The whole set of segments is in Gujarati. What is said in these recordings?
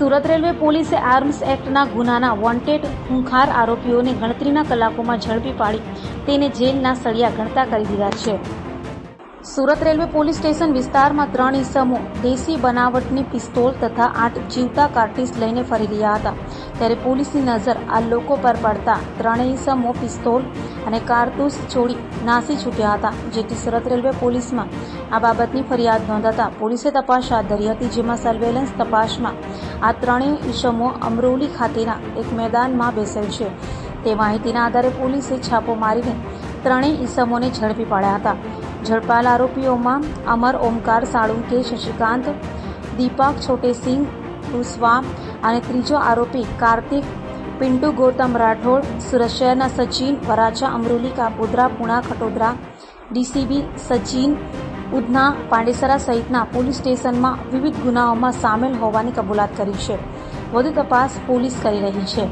સુરત રેલવે પોલીસે આર્મ્સ એક્ટના ગુનાના વોન્ટેડ ખૂંખાર આરોપીઓને ગણતરીના કલાકોમાં ઝડપી પાડી તેને જેલના સળિયા ગણતા કરી દીધા છે। સુરત રેલવે પોલીસ સ્ટેશન વિસ્તારમાં 3 ઇસમો દેશી બનાવટની પિસ્તોલ તથા 8 જીવતા કાર્ટીસ લઈને ફરી રહ્યા હતા, ત્યારે પોલીસની નજર આ લોકો પર પડતા 3 ઇસમો પિસ્તોલ અને કારતૂસ છોડી નાસી છૂટ્યા હતા, જેથી સુરત રેલવે પોલીસમાં આ બાબતની ફરિયાદ નોંધાતા પોલીસે તપાસ હાથ ધરી હતી, જેમાં સર્વેલન્સ તપાસમાં આ 3 ઇસમો અમરોલી ખાતેના એક મેદાનમાં બેસેલ છે। તે માહિતીના આધારે પોલીસે છાપો મારીને 3 ઇસમોને ઝડપી પાડ્યા હતા। ઝડપાયેલ આરોપીઓમાં અમર ઓમકાર સાળુંકે, શશિકાંત, દીપક છોટેસિંહ કુશવા અને ત્રીજો આરોપી કાર્તિક પિન્ટુ ગૌતમ રાઠોડ સુરત શહેરના સચિન વરાછા, અમરોલી, કાપોદ્રા, પુણા, ખટોદરા, ડીસીબી સચિન ઉધના, પાંડેસરા સહિતના પોલીસ સ્ટેશનમાં વિવિધ ગુનાઓમાં સામેલ હોવાની કબૂલાત કરી છે। વધુ તપાસ પોલીસ કરી રહી છે।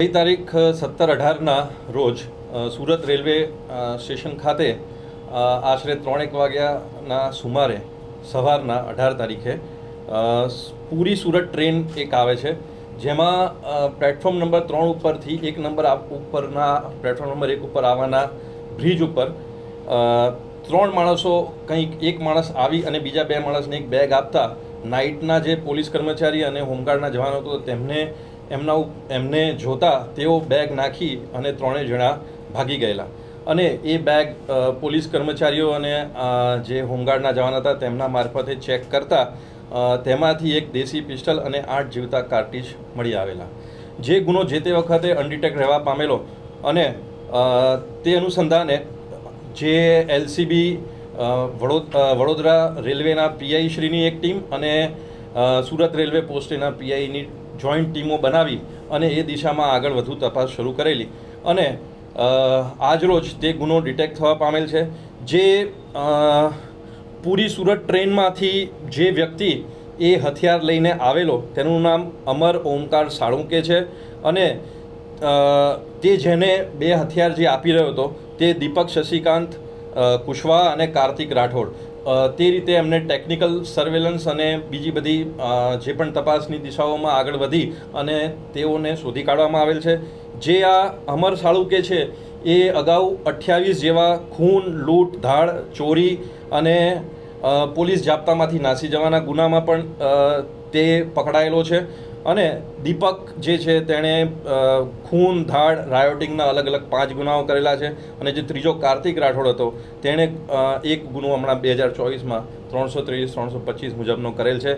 તારીખ 17-18ના રોજ સુરત રેલવે સ્ટેશન ખાતે આશરે 3:00 વાગ્યાના સુમારે સવારના 18 તારીખે પૂરી સુરત ટ્રેન એક આવે છે, જેમાં પ્લેટફોર્મ નંબર 3 ઉપરથી એક નંબર ઉપરના પ્લેટફોર્મ નંબર 1 ઉપર આવવાના બ્રિજ ઉપર 3 માણસો, કંઈક એક માણસ આવી અને બીજા 2 માણસને એક બેગ આપતા નાઇટના જે પોલીસ કર્મચારી અને હોમગાર્ડના જવાનો હતો એમને જોતા તેઓ બેગ નાખી અને 3 જણા ભાગી ગયેલા અને એ બેગ પોલીસ કર્મચારીઓ અને જે હોમગાર્ડના જવાન હતા તેમના મારફતે ચેક કરતા તેમાંથી એક દેશી પિસ્ટલ અને 8 જીવતા કાર્ટીજ મળી આવેલા, જે ગુનો જે તે વખતે અનડિટેક્ટ રહેવા પામેલો અને તે અનુસંધાને જે એલસીબી વડોદરા રેલવેના પીઆઈ શ્રીની એક ટીમ અને સુરત રેલવે પોસ્ટના પીઆઈની જોઈન્ટ ટીમો બનાવી અને એ દિશામાં આગળ વધુ તપાસ શરૂ કરેલી અને આજરોજ તે ગુનો ડિટેક્ટ થવા પામેલ છે। જે પૂરી સુરત ટ્રેનમાંથી જે વ્યક્તિ એ હથિયાર લઈને આવેલો તેનું નામ અમર ઓમકાર સાળુંકે છે અને તે જેને 2 હથિયાર જે આપી રહ્યો હતો તે દીપક શશિકાંત કુશવા અને કાર્તિક રાઠોડ। તે રીતે એમને ટેકનિકલ સર્વેલન્સ અને બીજી બધી જે પણ તપાસની દિશાઓમાં આગળ વધી અને તેઓને શોધી કાઢવામાં આવેલ છે। જે આ અમર સાળુંકે છે એ અગાઉ 28 જેવા ખૂન, લૂંટ, ધાડ, ચોરી અને પોલીસ જાપ્તામાંથી નાસી જવાના ગુનામાં પણ તે પકડાયેલો છે અને દીપક જે છે તેણે ખૂન, ધાડ, રાયોટિંગના અલગ અલગ 5 ગુનાઓ કરેલા છે અને જે ત્રીજો કાર્તિક રાઠોડ હતો તેણે એક ગુનો હમણાં 2024માં 323-325 મુજબનો કરેલ છે।